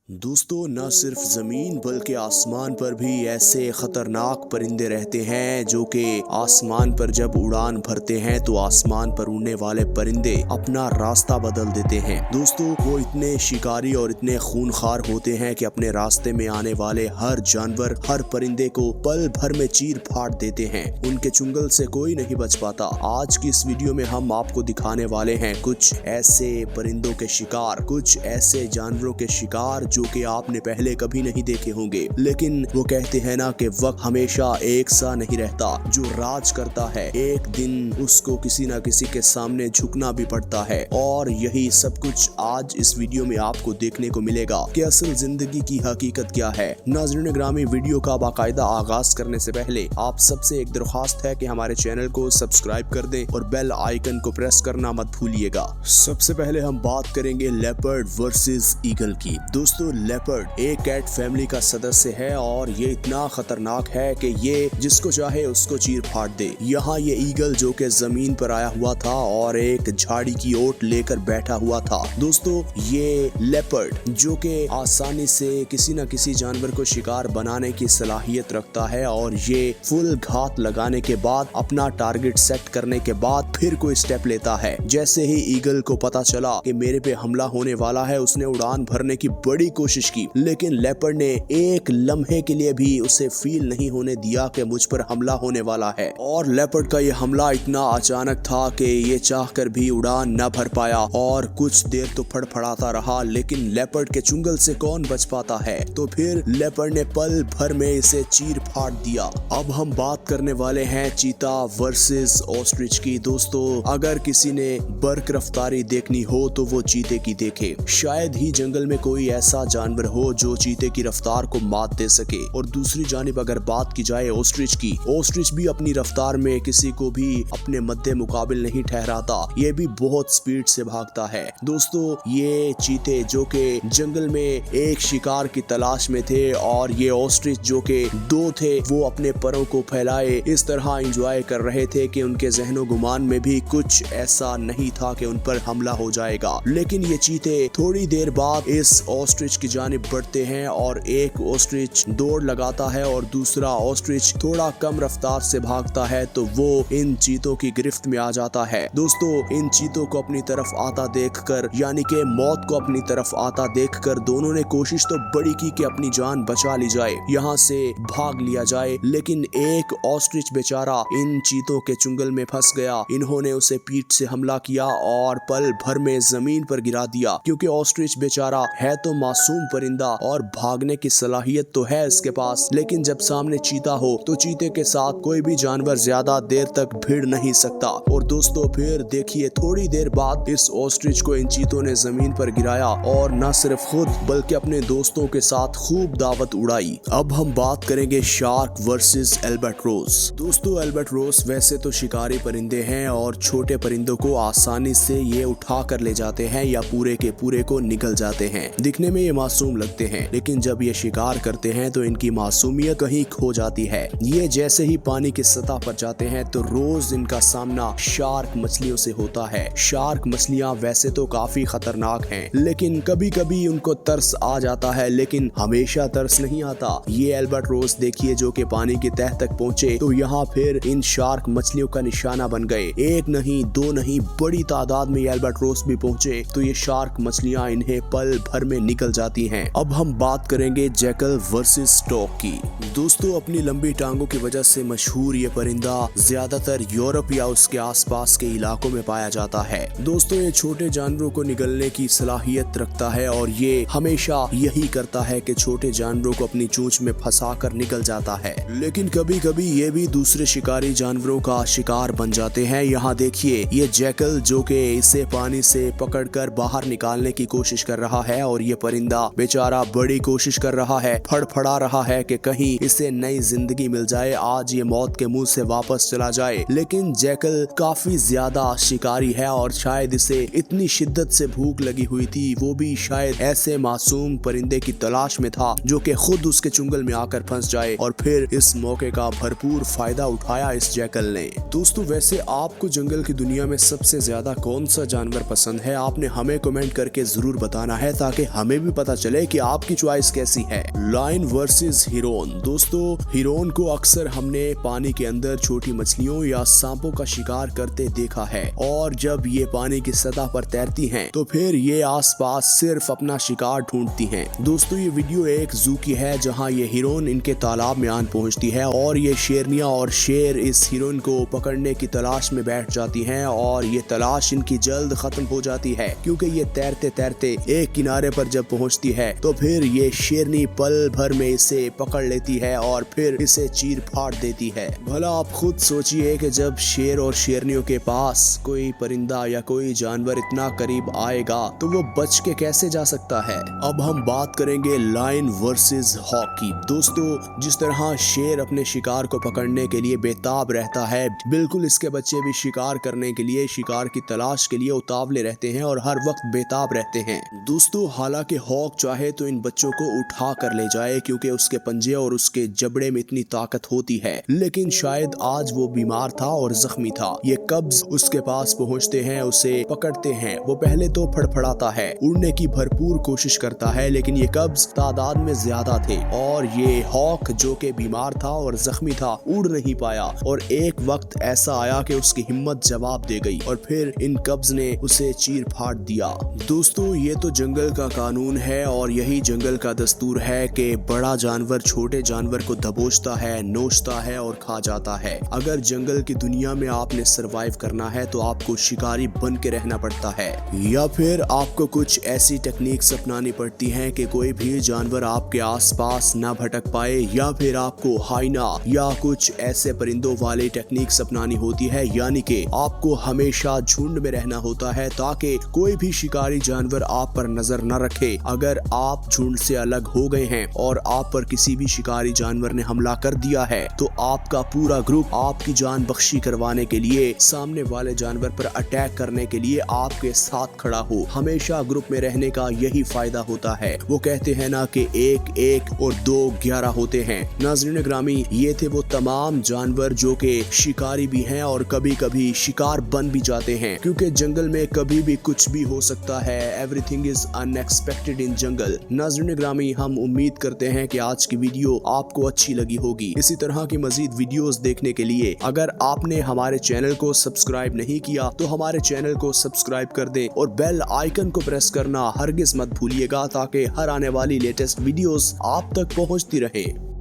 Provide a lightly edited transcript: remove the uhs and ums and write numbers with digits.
दोस्तों, न सिर्फ ज़मीन बल्कि आसमान पर भी ऐसे खतरनाक परिंदे रहते हैं जो कि आसमान पर जब उड़ान भरते हैं तो आसमान पर उड़ने वाले परिंदे अपना रास्ता बदल देते हैं। दोस्तों, वो इतने शिकारी और इतने खूनखार होते हैं कि अपने रास्ते में आने वाले हर जानवर, हर परिंदे को पल भर में चीर फाड़ देते हैं। उनके चुंगल से कोई नहीं बच पाता। आज की इस वीडियो में हम आपको दिखाने वाले हैं कुछ ऐसे परिंदों के शिकार, कुछ ऐसे जानवरों के शिकार जो कि आपने पहले कभी नहीं देखे होंगे। लेकिन वो कहते हैं ना कि वक्त हमेशा एक सा नहीं रहता। जो राज करता है एक दिन उसको किसी ना किसी के सामने झुकना भी पड़ता है। और यही सब कुछ आज इस वीडियो में आपको देखने को मिलेगा कि असल जिंदगी की हकीकत क्या है। नाज़रीन ग्रामी, वीडियो का बाकायदा आगाज करने से पहले आप सबसे एक दरख्वास्त है कि हमारे चैनल को सब्सक्राइब कर दें और बेल आइकन को प्रेस करना मत भूलिएगा। सबसे पहले हम बात करेंगे लेपर्ड वर्सेस ईगल की। दोस्तों, लेपर्ड एक कैट फैमिली का सदस्य है और ये इतना खतरनाक है कि ये जिसको चाहे उसको चीर फाड़ दे। यहाँ ये ईगल जो कि जमीन पर आया हुआ था और एक झाड़ी की ओट लेकर बैठा हुआ था। दोस्तों, ये लेपर्ड जो कि आसानी से किसी न किसी जानवर को शिकार बनाने की सलाहियत रखता है और ये फुल घात लगाने के बाद, अपना टारगेट सेट करने के बाद फिर कोई स्टेप लेता है। जैसे ही ईगल को पता चला कि मेरे पे हमला होने वाला है, उसने उड़ान भरने की बड़ी कोशिश की, लेकिन लेपर्ड ने एक लम्हे के लिए भी उसे फील नहीं होने दिया कि मुझ पर हमला होने वाला है। और लेपर्ड का ये हमला इतना अचानक था कि ये चाहकर भी उड़ान न भर पाया और कुछ देर तो फड़फड़ाता रहा, लेकिन लेपर्ड के चुंगल से कौन बच पाता है। तो फिर लेपर्ड ने पल भर में इसे चीर फाड़ दिया। अब हम बात करने वाले हैं चीता वर्सेस ऑस्ट्रिच की। दोस्तों, अगर किसी ने बर्क रफ्तारी देखनी हो तो वो चीते की देखे। शायद ही जंगल में कोई ऐसा जानवर हो जो चीते की रफ्तार को मात दे सके। और दूसरी जानिब अगर बात की जाए ऑस्ट्रिच की, ऑस्ट्रिच भी अपनी रफ्तार में किसी को भी अपने मद्दे मुकाबिल नहीं ठहराता। ये भी बहुत स्पीड से भागता है। दोस्तों, ये चीते जो कि जंगल में एक शिकार की तलाश में थे और ये ऑस्ट्रिच जो कि दो थे, वो अपने परों को फैलाए इस तरह एंजॉय कर रहे थे कि उनके ज़हनो गुमान में भी कुछ ऐसा नहीं था कि उन पर हमला हो जाएगा। लेकिन ये चीते थोड़ी देर बाद इस ऑस्ट्रिच की जानिब बढ़ते हैं और एक ऑस्ट्रिच दौड़ लगाता है और दूसरा ऑस्ट्रिच थोड़ा कम रफ्तार से भागता है, तो वो इन चीतों की गिरफ्त में आ जाता है। दोस्तों, इन चीतों को अपनी तरफ आता देखकर, यानी कि मौत को अपनी तरफ आता देखकर, दोनों ने कोशिश तो बड़ी की कि अपनी जान बचा ली जाए, यहाँ से भाग लिया जाए। लेकिन एक ऑस्ट्रिच बेचारा इन चीतों के चुंगल में फंस गया। इन्होंने उसे पीठ से हमला किया और पल भर में जमीन पर गिरा दिया। क्योंकि ऑस्ट्रिच बेचारा है तो मासूम परिंदा और भागने की सलाहियत तो है इसके पास, लेकिन जब सामने चीता हो तो चीते के साथ कोई भी जानवर ज्यादा देर तक भिड़ नहीं सकता। और दोस्तों, फिर देखिए थोड़ी देर बाद इस ऑस्ट्रिच को इन चीतों ने जमीन पर गिराया और न सिर्फ खुद बल्कि अपने दोस्तों के साथ खूब दावत उड़ाई। अब हम बात करेंगे शार्क वर्सेस एल्बाट्रोस। दोस्तों, एल्बाट्रोस वैसे तो शिकारी परिंदे हैं और छोटे परिंदों को आसानी से ये उठा कर ले जाते हैं या पूरे के पूरे को निगल जाते हैं। दिखने में ये मासूम लगते हैं, लेकिन जब ये शिकार करते हैं तो इनकी मासूमियत कहीं खो जाती है। ये जैसे ही पानी की सतह पर जाते हैं तो रोज इनका सामना शार्क मछलियों से होता है। शार्क मछलियां वैसे तो काफी खतरनाक हैं, लेकिन कभी कभी उनको तरस आ जाता है, लेकिन हमेशा तरस नहीं आता। ये एल्बाट्रोस देखिए जो कि पानी की तह तक पहुंचे तो यहाँ फिर इन शार्क मछलियों का निशाना बन गए। एक नहीं, दो नहीं, बड़ी तादाद में एल्बाट्रोस भी पहुंचे तो ये शार्क मछलियां इन्हें पल भर में निकल जाती हैं। अब हम बात करेंगे जैकल वर्सेस स्टॉर्क की। दोस्तों, अपनी लंबी टांगों की वजह से मशहूर ये परिंदा ज्यादातर यूरोप या उसके आसपास के इलाकों में पाया जाता है। दोस्तों, ये छोटे जानवरों को निगलने की सलाहियत रखता है और ये हमेशा यही करता है कि छोटे जानवरों को अपनी चोंच में फंसा कर निकल जाता है। लेकिन कभी कभी ये भी दूसरे शिकारी जानवरों का शिकार बन जाते हैं। यहाँ देखिए ये जैकल जो कि इसे पानी से पकड़कर बाहर निकालने की कोशिश कर रहा है और ये परिंदा बेचारा बड़ी कोशिश कर रहा है, फड़फड़ा रहा है कि कहीं इसे नई जिंदगी मिल जाए, आज ये मौत के मुंह से वापस चला जाए। लेकिन जैकल काफी ज्यादा शिकारी है और शायद इसे इतनी शिद्दत से भूख लगी हुई थी, वो भी शायद ऐसे मासूम परिंदे की तलाश में था जो कि खुद उसके चुंगल में आकर फंस जाए, और फिर इस मौके का भरपूर फायदा उठाया इस जैकल ने। दोस्तों, वैसे आपको जंगल की दुनिया में सबसे ज्यादा कौन सा जानवर पसंद है? आपने हमें कमेंट करके जरूर बताना है ताकि हमें भी पता चले कि आपकी चॉइस कैसी है। लायन वर्सेस हिरन। दोस्तों, हिरन को अक्सर हमने पानी के अंदर छोटी मछलियों या सांपों का शिकार करते देखा है, और जब ये पानी की सतह पर तैरती हैं तो फिर ये आसपास सिर्फ अपना शिकार ढूंढती हैं। दोस्तों, ये वीडियो एक जू की है जहां ये हिरन इनके तालाब में आन पहुंचती है और ये शेरनियां और शेर इस हिरन को पकड़ने की तलाश में बैठ जाती हैं, और ये तलाश इनकी जल्द खत्म हो जाती है क्योंकि ये तैरते तैरते एक किनारे पर जब पहुंचती है तो फिर ये शेरनी पल भर में इसे पकड़ लेती है और फिर इसे चीर फाड़ देती है। भला आप खुद सोचिए कि जब शेर और शेरनियों के पास कोई परिंदा या कोई जानवर इतना करीब आएगा तो वो बच के कैसे जा सकता है। अब हम बात करेंगे लायन वर्सेस हॉक की। दोस्तों, जिस तरह शेर अपने शिकार को पकड़ने के लिए बेताब रहता है, बिल्कुल इसके बच्चे भी शिकार करने के लिए, शिकार की तलाश के लिए उतावले रहते हैं और हर वक्त बेताब रहते हैं। दोस्तों, हालांकि हॉक चाहे तो इन बच्चों को उठा कर ले जाए क्योंकि उसके पंजे और उसके जबड़े में इतनी ताकत होती है, लेकिन शायद आज वो बीमार था और जख्मी था। ये कब्ज उसके पास पहुंचते हैं, उसे पकड़ते हैं। वो पहले तो फड़फड़ाता है, उड़ने की भरपूर कोशिश करता है, लेकिन ये कब्ज तादाद में ज्यादा थे और ये हॉक जो कि बीमार था और जख्मी था उड़ नहीं पाया। और एक वक्त ऐसा आया कि उसकी हिम्मत जवाब दे गई और फिर इन कब्ज ने उसे चीर फाड़ दिया। दोस्तों, ये तो जंगल का कानून है और यही जंगल का दस्तूर है कि बड़ा जानवर छोटे जानवर को दबोचता है, नोचता है और खा जाता है। अगर जंगल की दुनिया में आपने सरवाइव करना है तो आपको शिकारी बन के रहना पड़ता है, या फिर आपको कुछ ऐसी टेक्निक्स अपनानी पड़ती हैं कि कोई भी जानवर आपके आसपास ना भटक पाए, या फिर आपको हाइना या कुछ ऐसे परिंदों वाली टेक्निक्स अपनानी होती है, यानी कि आपको हमेशा झुंड में रहना होता है ताकि कोई भी शिकारी जानवर आप पर नजर न रखे। अगर आप झुंड से अलग हो गए हैं और आप पर किसी भी शिकारी जानवर ने हमला कर दिया है तो आपका पूरा ग्रुप आपकी जान बख्शी करवाने के लिए, सामने वाले जानवर पर अटैक करने के लिए आपके साथ खड़ा हो। हमेशा ग्रुप में रहने का यही फायदा होता है। वो कहते हैं ना कि 1 1 और 2 11 होते हैं। नाज़रीन ग्रामी, ये थे वो तमाम जानवर जो कि शिकारी भी हैं और कभी कभी शिकार बन भी जाते हैं, क्योंकि जंगल में कभी भी कुछ भी हो सकता है। एवरीथिंग इज अनएक्सपेक्टेड इन जंगल। नाज़रीन ग्रामी, हम उम्मीद करते हैं कि आज की वीडियो आपको अच्छी लगी होगी। इसी तरह की मजीद वीडियोस देखने के लिए अगर आपने हमारे चैनल को सब्सक्राइब नहीं किया तो हमारे चैनल को सब्सक्राइब कर दें और बेल आइकन को प्रेस करना हरगिज मत भूलिएगा ताकि हर आने वाली लेटेस्ट वीडियोस आप तक पहुंचती रहे।